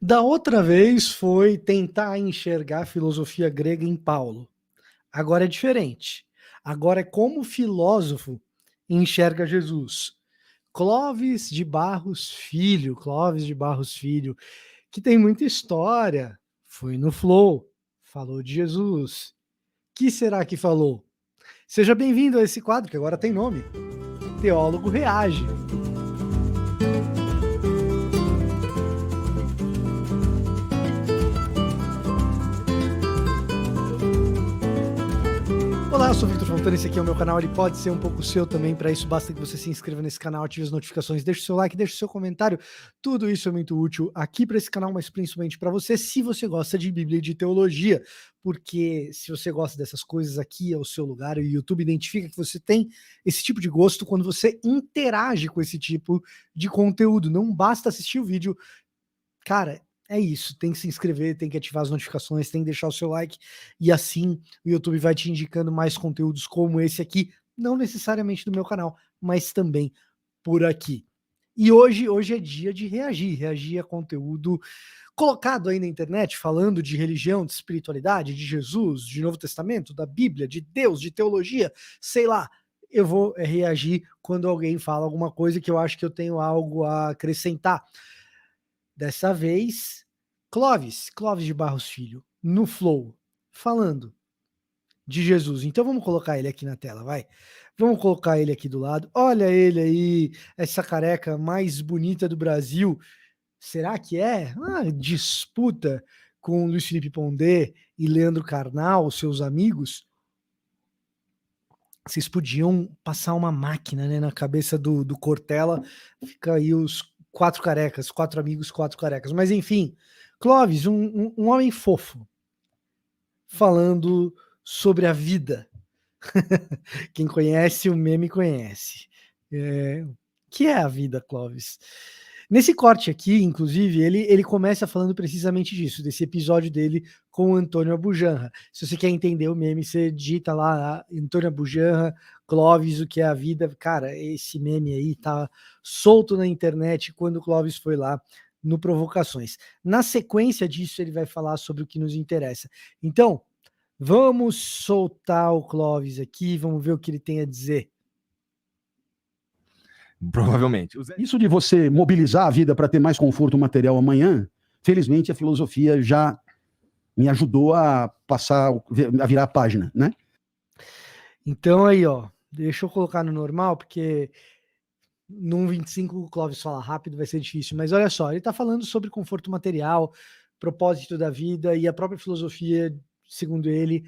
Da outra vez foi tentar enxergar a filosofia grega em Paulo. Agora é diferente. Agora é como o filósofo enxerga Jesus. Clóvis de Barros Filho, que tem muita história, foi no Flow, falou de Jesus. Que será que falou? Seja bem-vindo a esse quadro que agora tem nome: Teólogo Reage. Olá, eu sou o Victor Fontana, esse aqui é o meu canal, ele pode ser um pouco seu também, para isso basta que você se inscreva nesse canal, ative as notificações, deixe o seu like, deixe o seu comentário, tudo isso é muito útil aqui para esse canal, mas principalmente para você, se você gosta de Bíblia e de teologia, porque se você gosta dessas coisas, aqui é o seu lugar, o YouTube identifica que você tem esse tipo de gosto quando você interage com esse tipo de conteúdo, não basta assistir o vídeo. Cara, é isso, tem que se inscrever, tem que ativar as notificações, tem que deixar o seu like, e assim o YouTube vai te indicando mais conteúdos como esse aqui, não necessariamente do meu canal, mas também por aqui. E hoje é dia de reagir a conteúdo colocado aí na internet, falando de religião, de espiritualidade, de Jesus, de Novo Testamento, da Bíblia, de Deus, de teologia, sei lá. Eu vou reagir quando alguém fala alguma coisa que eu acho que eu tenho algo a acrescentar. Dessa vez, Clóvis de Barros Filho, no Flow, falando de Jesus. Então vamos colocar ele aqui na tela, vai. Vamos colocar ele aqui do lado. Olha ele aí, essa careca mais bonita do Brasil. Será que é? Disputa com Luiz Felipe Pondé e Leandro Carnal, seus amigos. Vocês podiam passar uma máquina, né, na cabeça do Cortella, fica aí os quatro carecas, quatro amigos, quatro carecas. Mas enfim, Clóvis, um homem fofo, falando sobre a vida. Quem conhece o meme conhece. Que é a vida, Clóvis? Nesse corte aqui, inclusive, ele começa falando precisamente disso, desse episódio dele com o Antônio Abujanra. Se você quer entender o meme, você digita lá Antônio Abujanra, Clóvis, o que é a vida. Cara, esse meme aí tá solto na internet quando o Clóvis foi lá no Provocações. Na sequência disso, ele vai falar sobre o que nos interessa. Então, vamos soltar o Clóvis aqui, vamos ver o que ele tem a dizer. Provavelmente. Isso de você mobilizar a vida para ter mais conforto material amanhã, felizmente a filosofia já me ajudou a passar, a virar a página, né? Então aí, ó, deixa eu colocar no normal, porque num 25 o Clóvis fala rápido, vai ser difícil, mas olha só, ele tá falando sobre conforto material, propósito da vida, e a própria filosofia, segundo ele,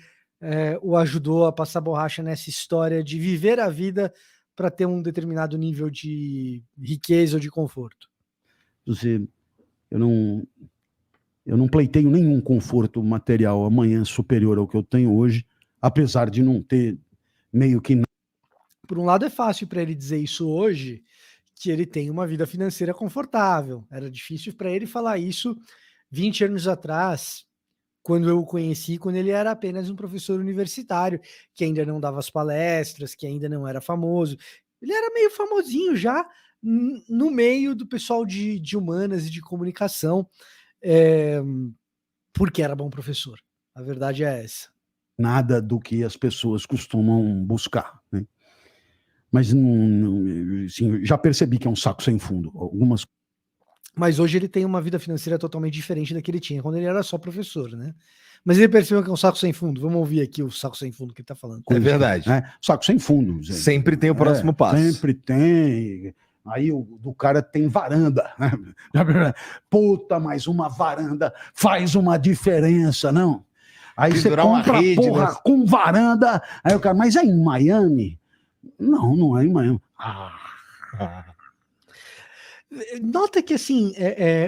o ajudou a passar borracha nessa história de viver a vida para ter um determinado nível de riqueza ou de conforto. Eu não pleiteio nenhum conforto material amanhã superior ao que eu tenho hoje, apesar de não ter meio que... Por um lado é fácil para ele dizer isso hoje, que ele tem uma vida financeira confortável. Era difícil para ele falar isso 20 anos atrás, quando eu o conheci, quando ele era apenas um professor universitário, que ainda não dava as palestras, que ainda não era famoso. Ele era meio famosinho já no meio do pessoal de humanas e de comunicação, porque era bom professor. A verdade é essa. Nada do que as pessoas costumam buscar, né? Mas assim, já percebi que é um saco sem fundo. Mas hoje ele tem uma vida financeira totalmente diferente da que ele tinha quando ele era só professor, né? Mas ele percebeu que é um saco sem fundo. Vamos ouvir aqui o saco sem fundo que ele tá falando. É verdade. Né? Saco sem fundo. Sempre tem o próximo passo. Sempre tem. Aí o do cara tem varanda. Né? Puta, mas uma varanda faz uma diferença, não? Aí você compra rede, porra, né? Com varanda. Aí o cara, mas é em Miami? Não, não é em Miami. Nota que, assim,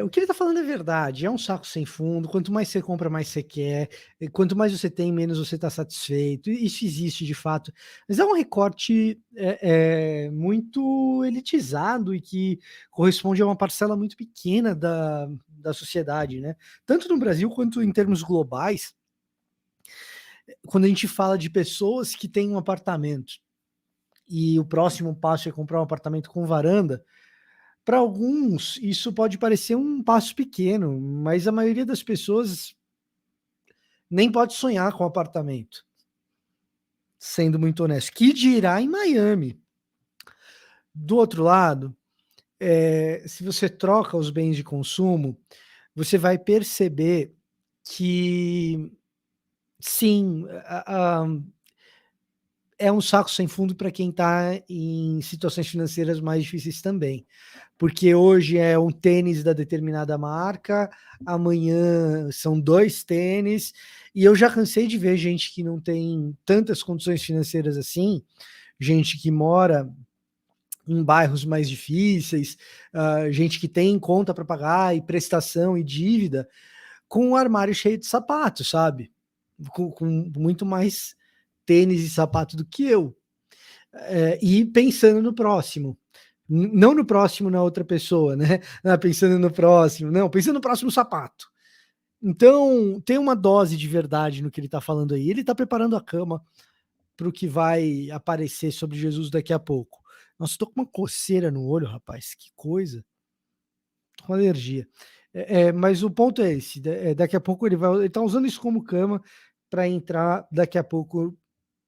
o que ele tá falando é verdade, é um saco sem fundo, quanto mais você compra, mais você quer, quanto mais você tem, menos você tá satisfeito, isso existe de fato, mas é um recorte muito elitizado e que corresponde a uma parcela muito pequena da sociedade, né? Tanto no Brasil quanto em termos globais, quando a gente fala de pessoas que têm um apartamento e o próximo passo é comprar um apartamento com varanda, Para alguns, isso pode parecer um passo pequeno, mas a maioria das pessoas nem pode sonhar com apartamento, sendo muito honesto. Que dirá em Miami? Do outro lado, se você troca os bens de consumo, você vai perceber que, sim, é um saco sem fundo para quem está em situações financeiras mais difíceis também. Porque hoje é um tênis da determinada marca, amanhã são 2 tênis, e eu já cansei de ver gente que não tem tantas condições financeiras assim, gente que mora em bairros mais difíceis, gente que tem conta para pagar e prestação e dívida, com um armário cheio de sapatos, sabe? Com muito mais tênis e sapato do que eu. E pensando no próximo. Não no próximo na outra pessoa, né? Pensando no próximo, não, pensando no próximo sapato. Então, tem uma dose de verdade no que ele está falando aí. Ele está preparando a cama para o que vai aparecer sobre Jesus daqui a pouco. Nossa, tô com uma coceira no olho, rapaz, que coisa. Tô com alergia. Mas o ponto é esse, daqui a pouco ele tá usando isso como cama para entrar daqui a pouco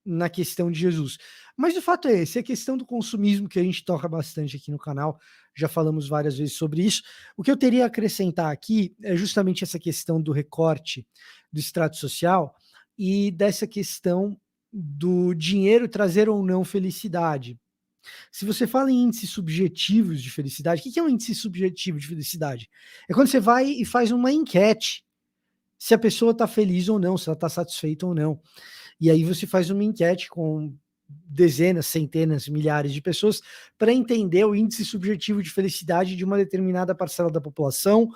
na questão de Jesus. Mas o fato é esse, a questão do consumismo que a gente toca bastante aqui no canal, já falamos várias vezes sobre isso. O que eu teria a acrescentar aqui é justamente essa questão do recorte do extrato social e dessa questão do dinheiro trazer ou não felicidade. Se você fala em índices subjetivos de felicidade, o que é um índice subjetivo de felicidade? É quando você vai e faz uma enquete se a pessoa está feliz ou não, se ela está satisfeita ou não. E aí você faz uma enquete com dezenas, centenas, milhares de pessoas para entender o índice subjetivo de felicidade de uma determinada parcela da população,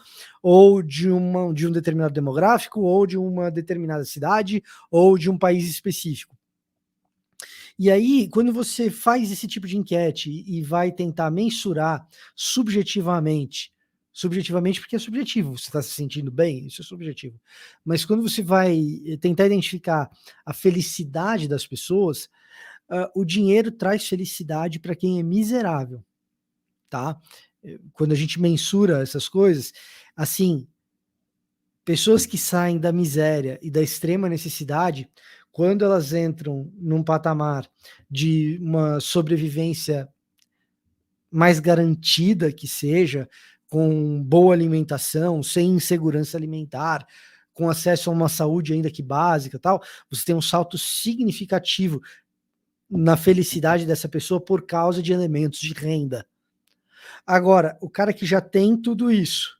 ou de um determinado demográfico, ou de uma determinada cidade, ou de um país específico. E aí, quando você faz esse tipo de enquete e vai tentar mensurar subjetivamente porque é subjetivo, você está se sentindo bem, isso é subjetivo. Mas quando você vai tentar identificar a felicidade das pessoas, o dinheiro traz felicidade para quem é miserável, tá? Quando a gente mensura essas coisas, assim, pessoas que saem da miséria e da extrema necessidade, quando elas entram num patamar de uma sobrevivência mais garantida que seja, com boa alimentação, sem insegurança alimentar, com acesso a uma saúde ainda que básica, tal, você tem um salto significativo na felicidade dessa pessoa por causa de elementos de renda. Agora, o cara que já tem tudo isso,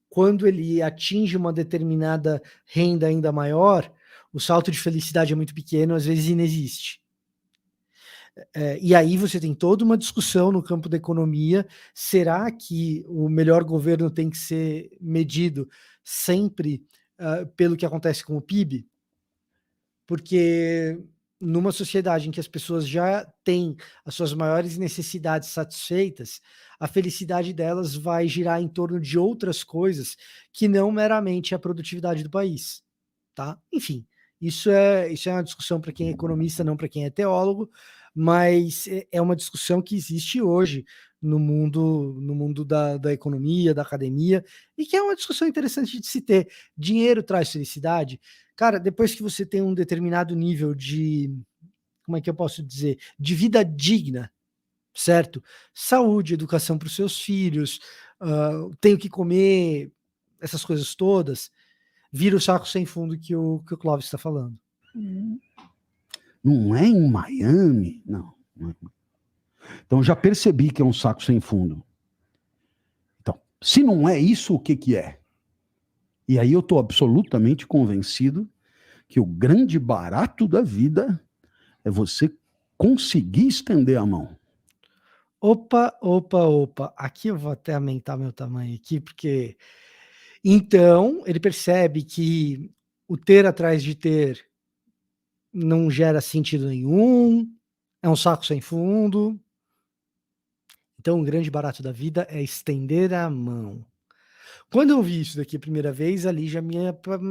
quando ele atinge uma determinada renda ainda maior, o salto de felicidade é muito pequeno, às vezes inexiste. E aí você tem toda uma discussão no campo da economia. Será que o melhor governo tem que ser medido sempre pelo que acontece com o PIB? Porque numa sociedade em que as pessoas já têm as suas maiores necessidades satisfeitas, a felicidade delas vai girar em torno de outras coisas que não meramente a produtividade do país, tá? Enfim, isso é uma discussão para quem é economista, não para quem é teólogo, mas é uma discussão que existe hoje no mundo da economia, da academia, e que é uma discussão interessante de se ter. Dinheiro traz felicidade? Cara, depois que você tem um determinado nível de, como é que eu posso dizer, de vida digna, certo? Saúde, educação para os seus filhos, tenho que comer, essas coisas todas, vira o saco sem fundo que o Clóvis está falando. Não é em Miami? Não. Então já percebi que é um saco sem fundo. Então, se não é isso, o que que é? E aí eu estou absolutamente convencido que o grande barato da vida é você conseguir estender a mão. Opa. Aqui eu vou até aumentar meu tamanho aqui, porque então ele percebe que o ter atrás de ter não gera sentido nenhum, é um saco sem fundo. Então o grande barato da vida é estender a mão. Quando eu vi isso daqui a primeira vez, ali já me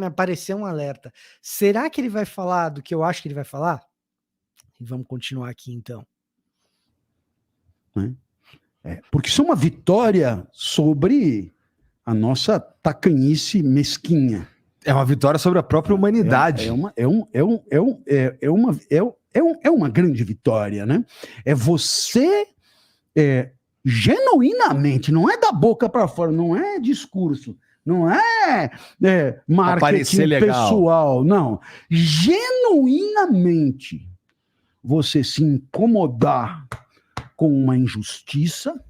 apareceu um alerta. Será que ele vai falar do que eu acho que ele vai falar? E vamos continuar aqui então. Porque isso é uma vitória sobre a nossa tacanhice mesquinha. É uma vitória sobre a própria humanidade. É uma grande vitória, né? É você genuinamente, não é da boca para fora, não é discurso, não é marketing pessoal, não. Genuinamente, você se incomodar com uma injustiça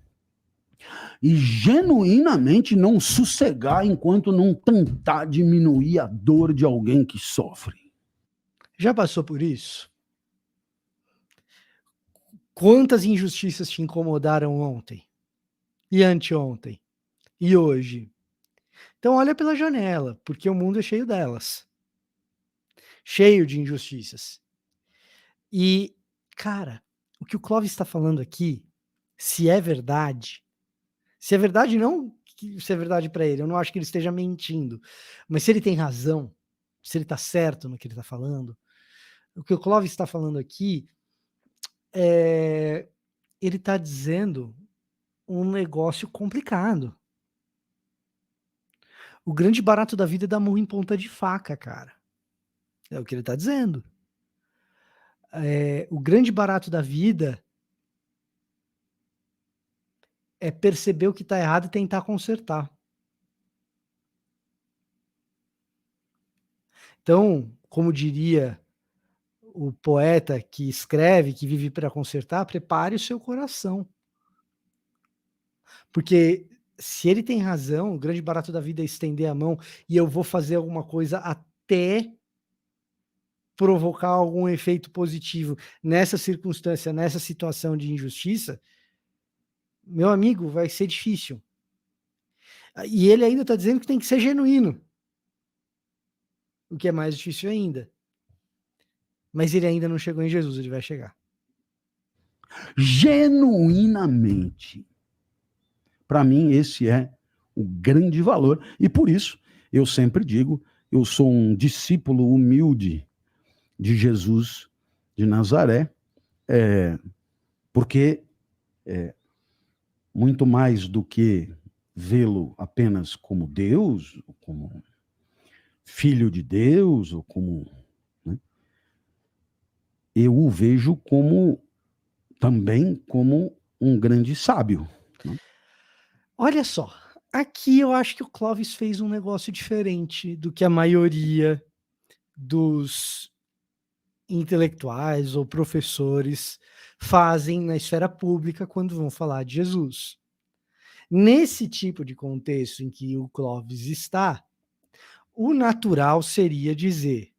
e genuinamente não sossegar enquanto não tentar diminuir a dor de alguém que sofre. Já passou por isso? Quantas injustiças te incomodaram ontem? E anteontem? E hoje? Então olha pela janela, porque o mundo é cheio delas. Cheio de injustiças. E, cara, o que o Clóvis está falando aqui, se é verdade não que se é verdade para ele, eu não acho que ele esteja mentindo, mas se ele tem razão, se ele está certo no que ele está falando, o que o Clóvis está falando aqui, ele está dizendo um negócio complicado. O grande barato da vida é dar murro em ponta de faca, cara. É o que ele está dizendo. O grande barato da vida é perceber o que está errado e tentar consertar. Então, como diria o poeta que escreve, que vive para consertar, prepare o seu coração. Porque se ele tem razão, o grande barato da vida é estender a mão e eu vou fazer alguma coisa até provocar algum efeito positivo nessa circunstância, nessa situação de injustiça, meu amigo, vai ser difícil. E ele ainda está dizendo que tem que ser genuíno, o que é mais difícil ainda. Mas ele ainda não chegou em Jesus, ele vai chegar. Genuinamente. Para mim, esse é o grande valor. E por isso, eu sempre digo, eu sou um discípulo humilde de Jesus de Nazaré, porque muito mais do que vê-lo apenas como Deus, ou como filho de Deus, ou como... né, eu o vejo também como um grande sábio. Né? Olha só, aqui eu acho que o Clóvis fez um negócio diferente do que a maioria dos intelectuais ou professores fazem na esfera pública quando vão falar de Jesus. Nesse tipo de contexto em que o Clóvis está, o natural seria dizer: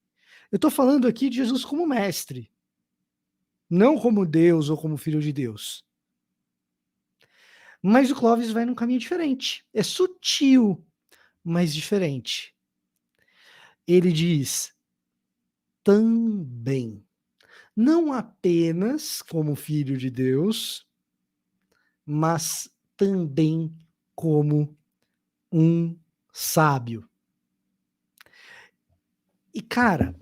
eu estou falando aqui de Jesus como mestre, não como Deus ou como filho de Deus. Mas o Clóvis vai num caminho diferente. É sutil, mas diferente. Ele diz também, não apenas como filho de Deus, mas também como um sábio. E, cara,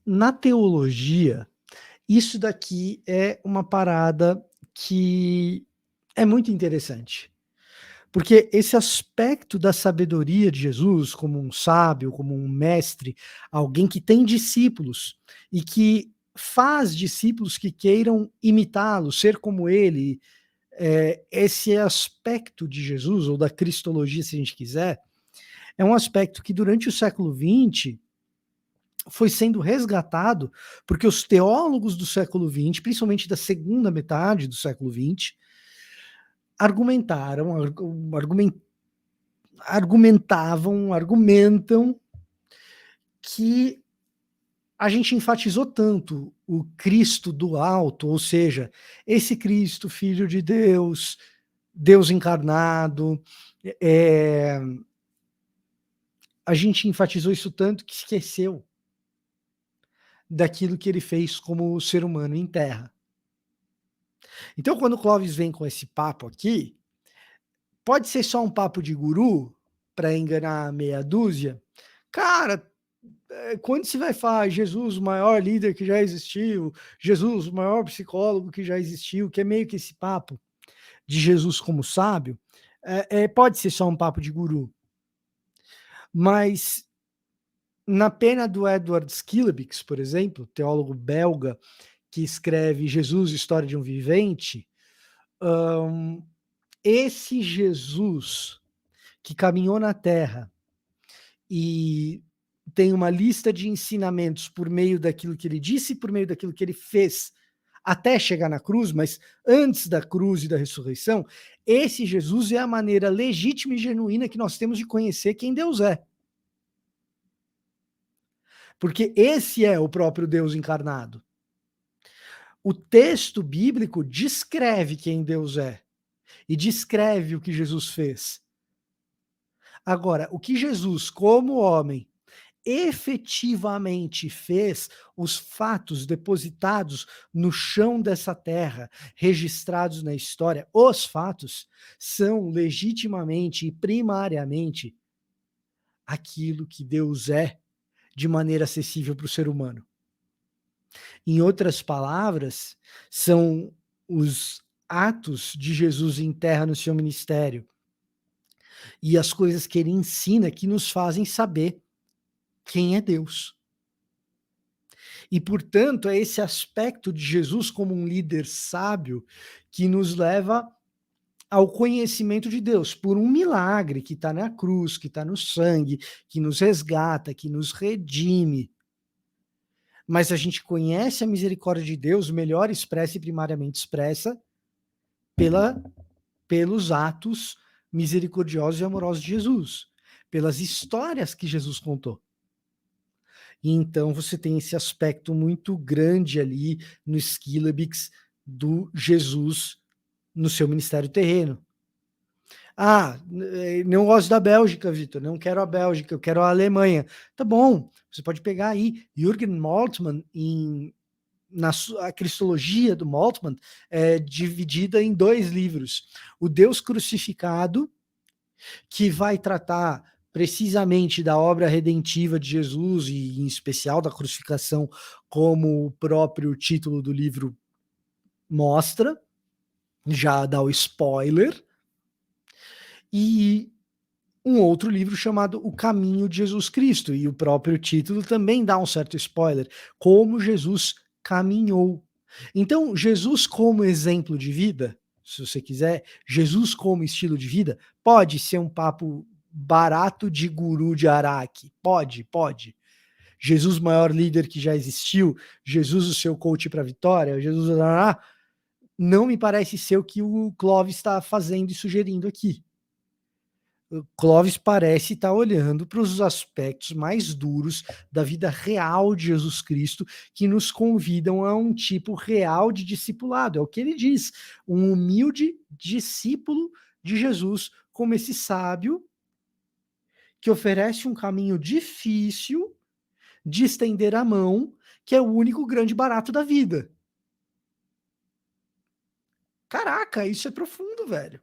na teologia, isso daqui é uma parada que é muito interessante. Porque esse aspecto da sabedoria de Jesus, como um sábio, como um mestre, alguém que tem discípulos e que faz discípulos que queiram imitá-lo, ser como ele, esse aspecto de Jesus, ou da cristologia, se a gente quiser, é um aspecto que durante o século XX foi sendo resgatado, porque os teólogos do século XX, principalmente da segunda metade do século XX, argumentam que a gente enfatizou tanto o Cristo do alto, ou seja, esse Cristo, filho de Deus, Deus encarnado, a gente enfatizou isso tanto que esqueceu daquilo que ele fez como ser humano em terra. Então, quando o Clóvis vem com esse papo aqui, pode ser só um papo de guru para enganar meia dúzia. Cara, quando se vai falar Jesus, o maior líder que já existiu, Jesus, o maior psicólogo que já existiu, que é meio que esse papo, de Jesus como sábio, pode ser só um papo de guru, mas na pena do Edward Skillebeeck, por exemplo, teólogo belga, que escreve Jesus, História de um Vivente, esse Jesus que caminhou na Terra e tem uma lista de ensinamentos por meio daquilo que ele disse, por meio daquilo que ele fez, até chegar na cruz, mas antes da cruz e da ressurreição, esse Jesus é a maneira legítima e genuína que nós temos de conhecer quem Deus é. Porque esse é o próprio Deus encarnado. O texto bíblico descreve quem Deus é e descreve o que Jesus fez. Agora, o que Jesus, como homem, efetivamente fez, os fatos depositados no chão dessa terra, registrados na história, os fatos são legitimamente e primariamente aquilo que Deus é de maneira acessível para o ser humano. Em outras palavras, são os atos de Jesus em terra no seu ministério e as coisas que ele ensina que nos fazem saber quem é Deus. E, portanto, é esse aspecto de Jesus como um líder sábio que nos leva ao conhecimento de Deus, por um milagre que está na cruz, que está no sangue, que nos resgata, que nos redime. Mas a gente conhece a misericórdia de Deus, melhor expressa e primariamente expressa, pelos atos misericordiosos e amorosos de Jesus, pelas histórias que Jesus contou. E então você tem esse aspecto muito grande ali no Skillebeeck do Jesus no seu ministério terreno. Não gosto da Bélgica, Vitor, não quero a Bélgica, eu quero a Alemanha. Tá bom, você pode pegar aí Jürgen Moltmann, a Cristologia do Moltmann é dividida em 2 livros. O Deus Crucificado, que vai tratar precisamente da obra redentiva de Jesus e em especial da crucificação, como o próprio título do livro mostra, já dá o spoiler, e um outro livro chamado O Caminho de Jesus Cristo, e o próprio título também dá um certo spoiler, como Jesus caminhou. Então, Jesus como exemplo de vida, se você quiser, Jesus como estilo de vida, pode ser um papo barato de guru de Araque, pode. Jesus, maior líder que já existiu, Jesus, o seu coach para a vitória, Jesus, não me parece ser o que o Clóvis está fazendo e sugerindo aqui. O Clóvis parece estar olhando para os aspectos mais duros da vida real de Jesus Cristo, que nos convidam a um tipo real de discipulado. É o que ele diz, um humilde discípulo de Jesus, como esse sábio que oferece um caminho difícil de estender a mão, que é o único grande barato da vida. Caraca, isso é profundo, velho.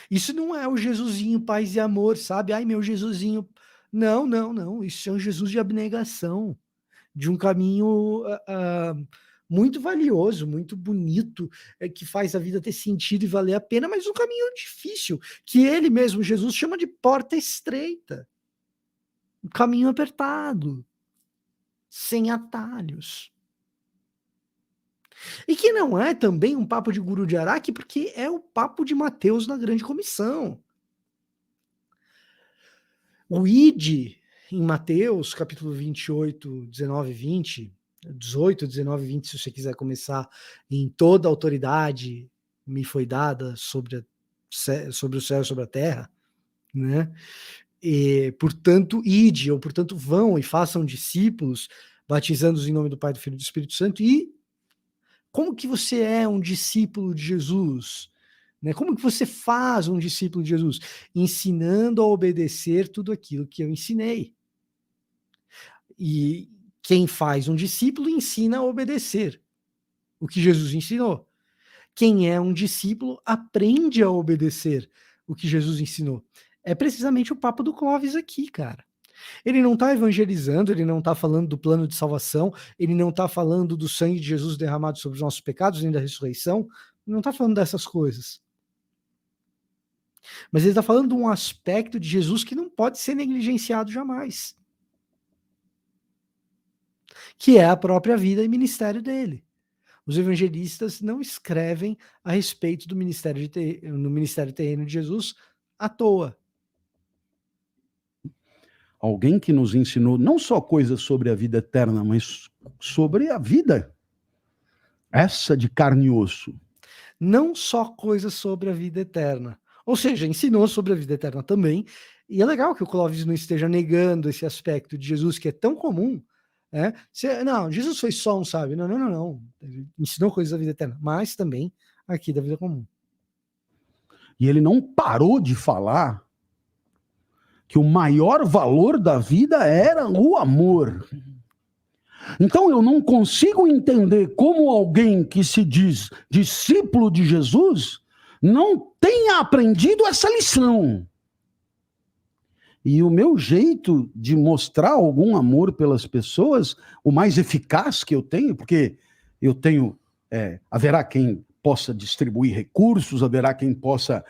Isso não é o Jesusinho paz e amor, sabe? Ai, meu Jesusinho. Não. Isso é um Jesus de abnegação, de um caminho muito valioso, muito bonito, que faz a vida ter sentido e valer a pena, mas um caminho difícil, que ele mesmo, Jesus, chama de porta estreita. Um caminho apertado, sem atalhos. E que não é também um papo de guru de Araque, porque é o papo de Mateus na grande comissão. O id, em Mateus, capítulo 28, 19 e 20, 18, 19 e 20, se você quiser começar, em toda a autoridade me foi dada sobre o céu e sobre a terra, né? E, portanto, ide, ou portanto, vão e façam discípulos, batizando-os em nome do Pai, do Filho e do Espírito Santo. E como que você é um discípulo de Jesus? Né? Como que você faz um discípulo de Jesus? Ensinando a obedecer tudo aquilo que eu ensinei. E quem faz um discípulo ensina a obedecer o que Jesus ensinou. Quem é um discípulo aprende a obedecer o que Jesus ensinou. É precisamente o papo do Clóvis aqui, cara. Ele não está evangelizando, ele não está falando do plano de salvação, ele não está falando do sangue de Jesus derramado sobre os nossos pecados, nem da ressurreição. Não está falando dessas coisas. Mas ele está falando de um aspecto de Jesus que não pode ser negligenciado jamais. Que é a própria vida e ministério dele. Os evangelistas não escrevem a respeito do ministério terreno de Jesus à toa. Alguém que nos ensinou não só coisas sobre a vida eterna, mas sobre a vida. Essa de carne e osso. Não só coisas sobre a vida eterna. Ou seja, ensinou sobre a vida eterna também. E é legal que o Clóvis não esteja negando esse aspecto de Jesus que é tão comum. Não, Jesus foi só um sábio. Não. Ele ensinou coisas da vida eterna, mas também aqui da vida comum. E ele não parou de falar que o maior valor da vida era o amor. Então eu não consigo entender como alguém que se diz discípulo de Jesus não tenha aprendido essa lição. E o meu jeito de mostrar algum amor pelas pessoas, o mais eficaz que eu tenho, porque eu tenho, haverá quem possa distribuir recursos, haverá quem possa...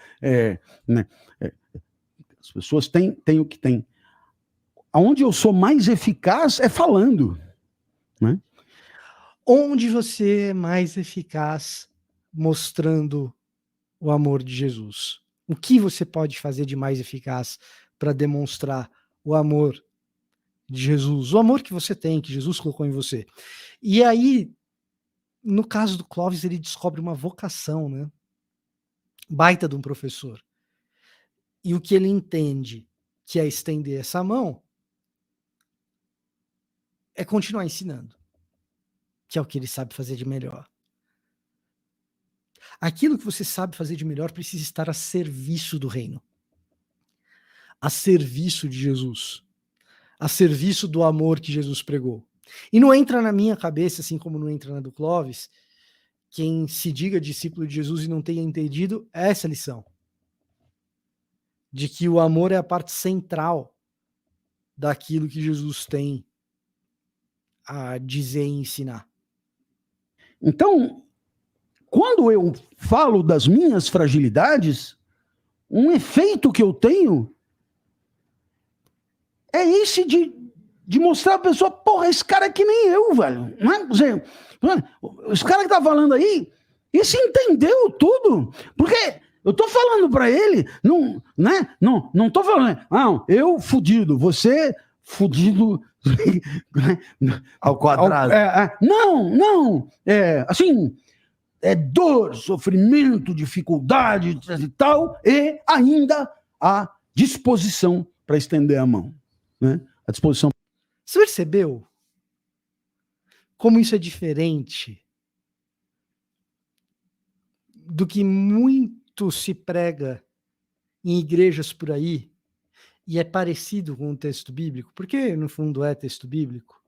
as pessoas têm o que têm. Aonde eu sou mais eficaz é falando. Né? Onde você é mais eficaz mostrando o amor de Jesus? O que você pode fazer de mais eficaz para demonstrar o amor de Jesus? O amor que você tem, que Jesus colocou em você. E aí, no caso do Clóvis, ele descobre uma vocação, né? Baita de um professor. E o que ele entende que é estender essa mão é continuar ensinando, que é o que ele sabe fazer de melhor. Aquilo que você sabe fazer de melhor precisa estar a serviço do reino, a serviço de Jesus, a serviço do amor que Jesus pregou. E não entra na minha cabeça, assim como não entra na do Clóvis, quem se diga discípulo de Jesus e não tenha entendido essa lição, de que o amor é a parte central daquilo que Jesus tem a dizer e ensinar. Então, quando eu falo das minhas fragilidades, um efeito que eu tenho é esse de mostrar a pessoa, porra, esse cara é que nem eu, velho. Não é? Esse cara que tá falando aí, esse entendeu tudo. Porque eu tô falando pra ele, não, né? Não tô falando, não, eu fudido, você fudido ao quadrado. Não, assim, é dor, sofrimento, dificuldade e tal, e ainda a disposição para estender a mão, né? A disposição. Você percebeu como isso é diferente do que muito se prega em igrejas por aí e é parecido com o texto bíblico? Porque, no fundo, é texto bíblico.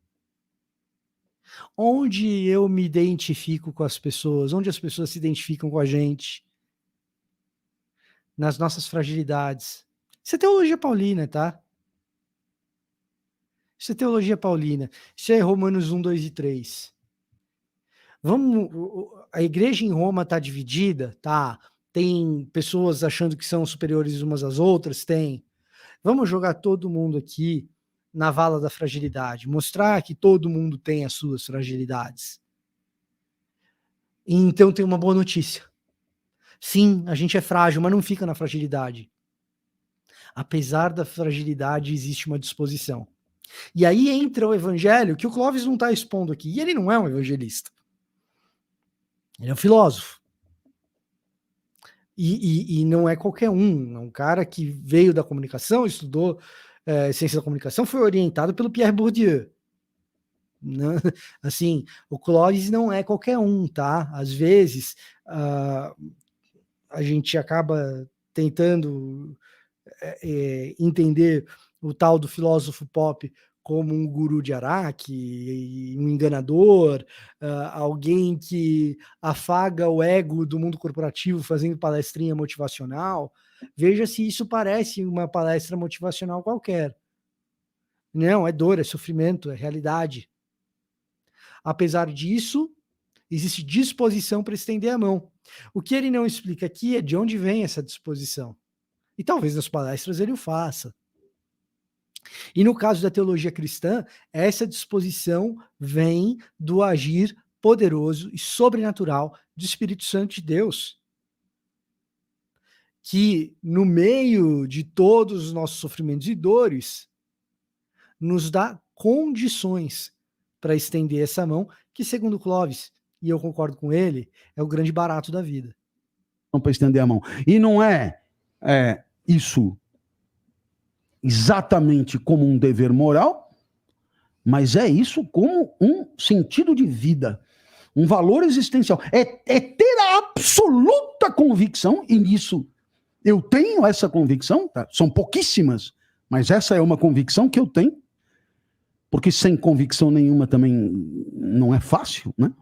Onde eu me identifico com as pessoas, onde as pessoas se identificam com a gente, nas nossas fragilidades. Isso é teologia paulina, tá? Isso é teologia paulina. Isso é Romanos 1, 2 e 3. A igreja em Roma está dividida? Tá. Tem pessoas achando que são superiores umas às outras? Tem. Vamos jogar todo mundo aqui na vala da fragilidade. Mostrar que todo mundo tem as suas fragilidades. E então tem uma boa notícia. Sim, a gente é frágil, mas não fica na fragilidade. Apesar da fragilidade, existe uma disposição. E aí entra o evangelho, que o Clóvis não está expondo aqui. E ele não é um evangelista. Ele é um filósofo. E não é qualquer um. É um cara que veio da comunicação, estudou ciência da comunicação, foi orientado pelo Pierre Bourdieu. Não, assim, o Clóvis não é qualquer um, tá? Às vezes, a gente acaba tentando entender o tal do filósofo pop como um guru de Araque, um enganador, alguém que afaga o ego do mundo corporativo fazendo palestrinha motivacional. Veja se isso parece uma palestra motivacional qualquer. Não, é dor, é sofrimento, é realidade. Apesar disso, existe disposição para estender a mão. O que ele não explica aqui é de onde vem essa disposição. E talvez nas palestras ele o faça. E no caso da teologia cristã, essa disposição vem do agir poderoso e sobrenatural do Espírito Santo de Deus, que no meio de todos os nossos sofrimentos e dores, nos dá condições para estender essa mão, que segundo Clóvis, e eu concordo com ele, é o grande barato da vida. Para estender a mão. E não é isso exatamente como um dever moral, mas é isso como um sentido de vida, um valor existencial. É ter a absoluta convicção, e nisso eu tenho essa convicção, tá? São pouquíssimas, mas essa é uma convicção que eu tenho, porque sem convicção nenhuma também não é fácil, né?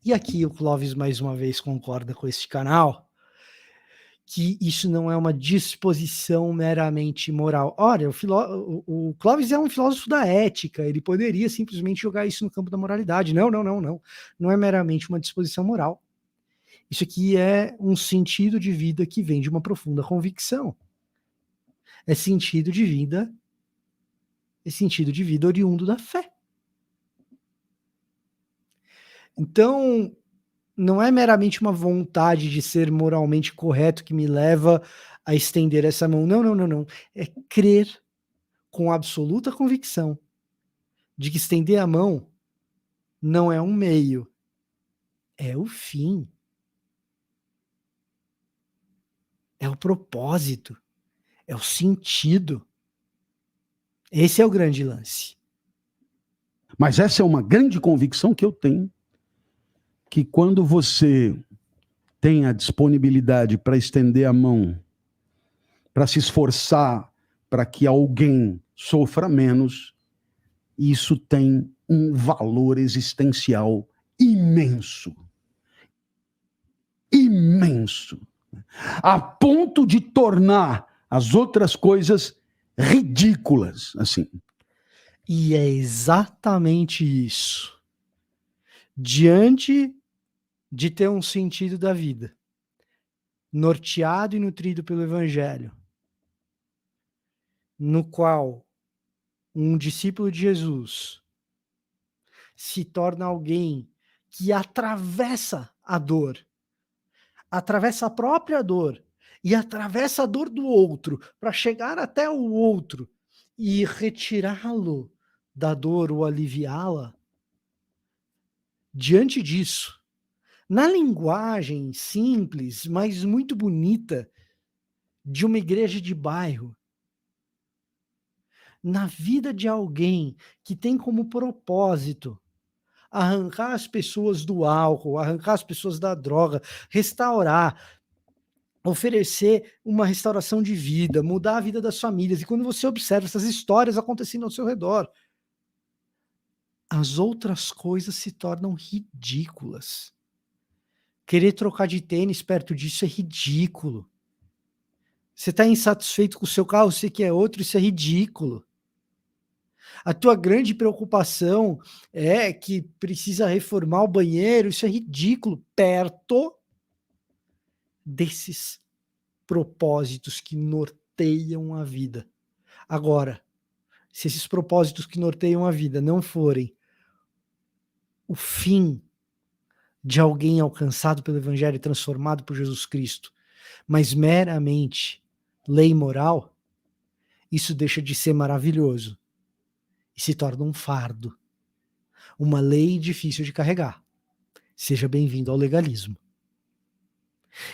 E aqui o Clóvis mais uma vez concorda com este canal, que isso não é uma disposição meramente moral. Olha, o Clóvis é um filósofo da ética, ele poderia simplesmente jogar isso no campo da moralidade. Não. Não é meramente uma disposição moral. Isso aqui é um sentido de vida que vem de uma profunda convicção. É sentido de vida oriundo da fé. Então, não é meramente uma vontade de ser moralmente correto que me leva a estender essa mão. Não. É crer com absoluta convicção de que estender a mão não é um meio, é o fim. É o propósito. É o sentido. Esse é o grande lance. Mas essa é uma grande convicção que eu tenho, que quando você tem a disponibilidade para estender a mão, para se esforçar para que alguém sofra menos, isso tem um valor existencial imenso. Imenso. A ponto de tornar as outras coisas ridículas, assim. E é exatamente isso. Diante de ter um sentido da vida, norteado e nutrido pelo Evangelho, no qual um discípulo de Jesus se torna alguém que atravessa a dor, atravessa a própria dor e atravessa a dor do outro para chegar até o outro e retirá-lo da dor ou aliviá-la. Diante disso, na linguagem simples, mas muito bonita de uma igreja de bairro, na vida de alguém que tem como propósito arrancar as pessoas do álcool, arrancar as pessoas da droga, restaurar, oferecer uma restauração de vida, mudar a vida das famílias. E quando você observa essas histórias acontecendo ao seu redor, as outras coisas se tornam ridículas. Querer trocar de tênis perto disso é ridículo. Você está insatisfeito com o seu carro, você quer outro, isso é ridículo. A tua grande preocupação é que precisa reformar o banheiro, isso é ridículo, perto desses propósitos que norteiam a vida. Agora, se esses propósitos que norteiam a vida não forem o fim de alguém alcançado pelo Evangelho e transformado por Jesus Cristo, mas meramente lei moral, isso deixa de ser maravilhoso e se torna um fardo, uma lei difícil de carregar. Seja bem-vindo ao legalismo.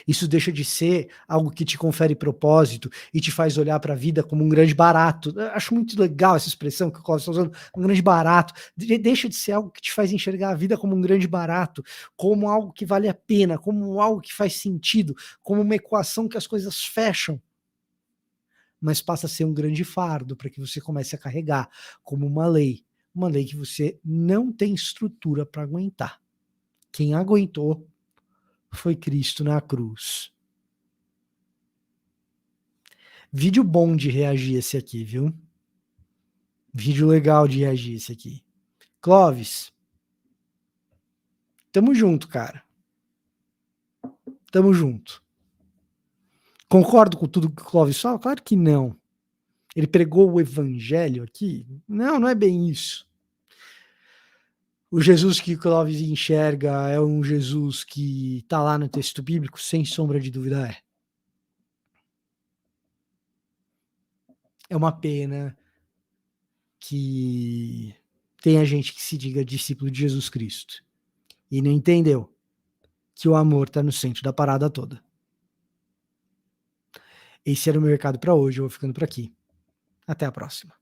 Isso deixa de ser algo que te confere propósito e te faz olhar para a vida como um grande barato. Eu acho muito legal essa expressão que o Clóvis está usando, um grande barato. Deixa de ser algo que te faz enxergar a vida como um grande barato, como algo que vale a pena, como algo que faz sentido, como uma equação que as coisas fecham. Mas passa a ser um grande fardo para que você comece a carregar como uma lei que você não tem estrutura para aguentar. Quem aguentou foi Cristo na cruz. Vídeo bom de reagir esse aqui, viu? Vídeo legal de reagir esse aqui. Clóvis, Tamo junto, cara. Tamo junto. Concordo com tudo que o Clóvis fala? Claro que não. Ele pregou o evangelho aqui? Não, não é bem isso. O Jesus que o Clóvis enxerga é um Jesus que está lá no texto bíblico, sem sombra de dúvida é. É uma pena que tenha gente que se diga discípulo de Jesus Cristo e não entendeu que o amor está no centro da parada toda. Esse era o meu recado para hoje, eu vou ficando por aqui. Até a próxima.